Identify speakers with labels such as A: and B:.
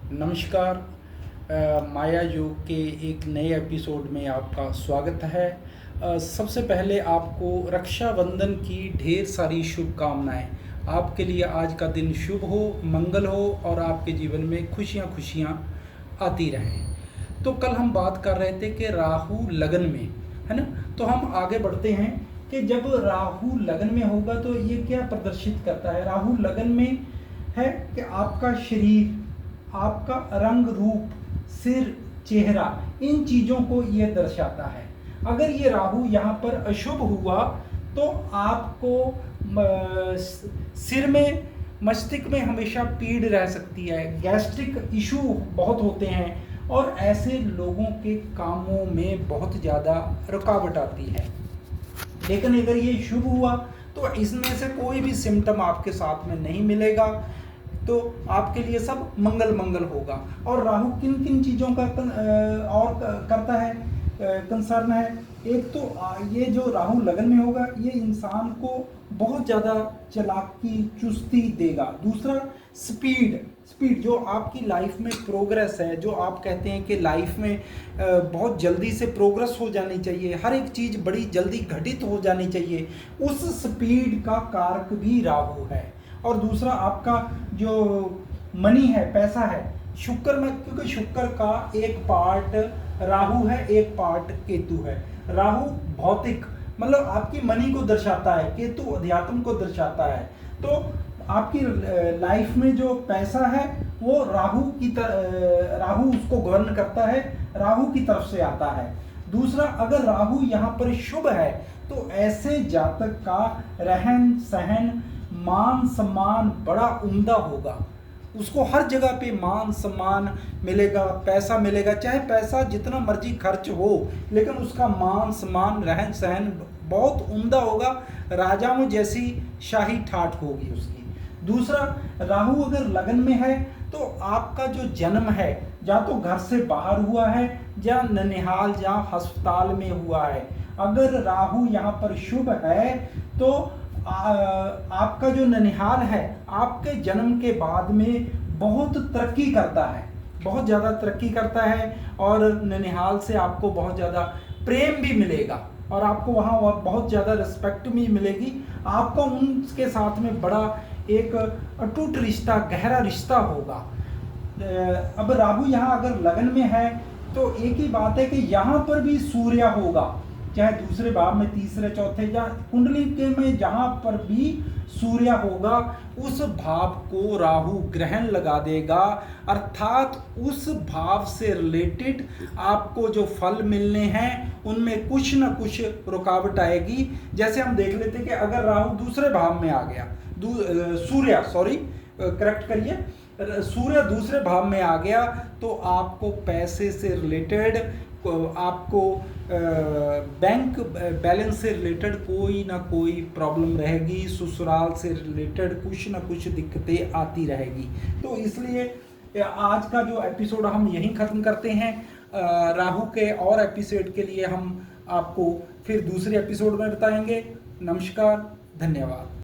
A: नमस्कार। माया योग के एक नए एपिसोड में आपका स्वागत है। सबसे पहले आपको रक्षाबंधन की ढेर सारी शुभकामनाएं। आपके लिए आज का दिन शुभ हो, मंगल हो और आपके जीवन में खुशियां खुशियां आती रहें। तो कल हम बात कर रहे थे कि राहु लगन में है ना। तो हम आगे बढ़ते हैं कि जब राहु लगन में होगा तो ये क्या प्रदर्शित करता है। राहु लगन में है कि आपका शरीर, आपका रंग रूप, सिर, चेहरा, इन चीज़ों को ये दर्शाता है। अगर ये राहु यहाँ पर अशुभ हुआ तो आपको सिर में, मस्तिष्क में हमेशा पीड़ रह सकती है, गैस्ट्रिक इशू बहुत होते हैं और ऐसे लोगों के कामों में बहुत ज़्यादा रुकावट आती है। लेकिन अगर ये शुभ हुआ तो इसमें से कोई भी सिम्टम आपके साथ में नहीं मिलेगा, तो आपके लिए सब मंगल मंगल होगा। और राहु किन किन चीज़ों का करता है, कंसर्न है। एक तो ये जो राहु लगन में होगा ये इंसान को बहुत ज़्यादा चालाकी, चुस्ती देगा। दूसरा स्पीड जो आपकी लाइफ में प्रोग्रेस है, जो आप कहते हैं कि लाइफ में बहुत जल्दी से प्रोग्रेस हो जानी चाहिए, हर एक चीज़ बड़ी जल्दी घटित हो जानी चाहिए, उस स्पीड का कारक भी राहु है। और दूसरा आपका जो मनी है, पैसा है, शुक्र में, क्योंकि शुक्र का एक पार्ट राहु है, एक पार्ट केतु है। राहु भौतिक मतलब आपकी मनी को दर्शाता है, केतु अध्यात्म को दर्शाता है। तो आपकी लाइफ में जो पैसा है वो राहु उसको गवर्न करता है, राहु की तरफ से आता है। दूसरा, अगर राहु यहाँ पर शुभ है तो ऐसे जातक का रहन सहन, मान सम्मान बड़ा उम्दा होगा। उसको हर जगह पे मान सम्मान मिलेगा, पैसा मिलेगा, चाहे पैसा जितना मर्जी खर्च हो, लेकिन उसका मान सम्मान, रहन सहन बहुत उम्दा होगा। राजाओं जैसी शाही ठाठ होगी उसकी। दूसरा, राहु अगर लगन में है तो आपका जो जन्म है या तो घर से बाहर हुआ है या ननिहाल या अस्पताल में हुआ है। अगर राहु यहाँ पर शुभ है तो आपका जो ननिहाल है आपके जन्म के बाद में बहुत तरक्की करता है, बहुत ज़्यादा तरक्की करता है और ननिहाल से आपको बहुत ज़्यादा प्रेम भी मिलेगा और आपको वहाँ बहुत ज़्यादा रिस्पेक्ट भी मिलेगी। आपका उनके साथ में बड़ा एक अटूट रिश्ता, गहरा रिश्ता होगा। अब राहु यहाँ अगर लगन में है तो एक ही बात है कि यहाँ पर भी सूर्य होगा, चाहे दूसरे भाव में, तीसरे, चौथे, या कुंडली के में जहाँ पर भी सूर्य होगा उस भाव को राहु ग्रहण लगा देगा। अर्थात उस भाव से रिलेटेड आपको जो फल मिलने हैं उनमें कुछ ना कुछ रुकावट आएगी। जैसे हम देख लेते कि अगर राहु दूसरे भाव में आ गया, सूर्य दूसरे भाव में आ गया तो आपको पैसे से रिलेटेड, आपको बैंक बैलेंस से रिलेटेड कोई ना कोई प्रॉब्लम रहेगी, ससुराल से रिलेटेड कुछ ना कुछ दिक्कतें आती रहेगी। तो इसलिए आज का जो एपिसोड हम यहीं ख़त्म करते हैं। राहु के और एपिसोड के लिए हम आपको फिर दूसरे एपिसोड में बताएंगे। नमस्कार, धन्यवाद।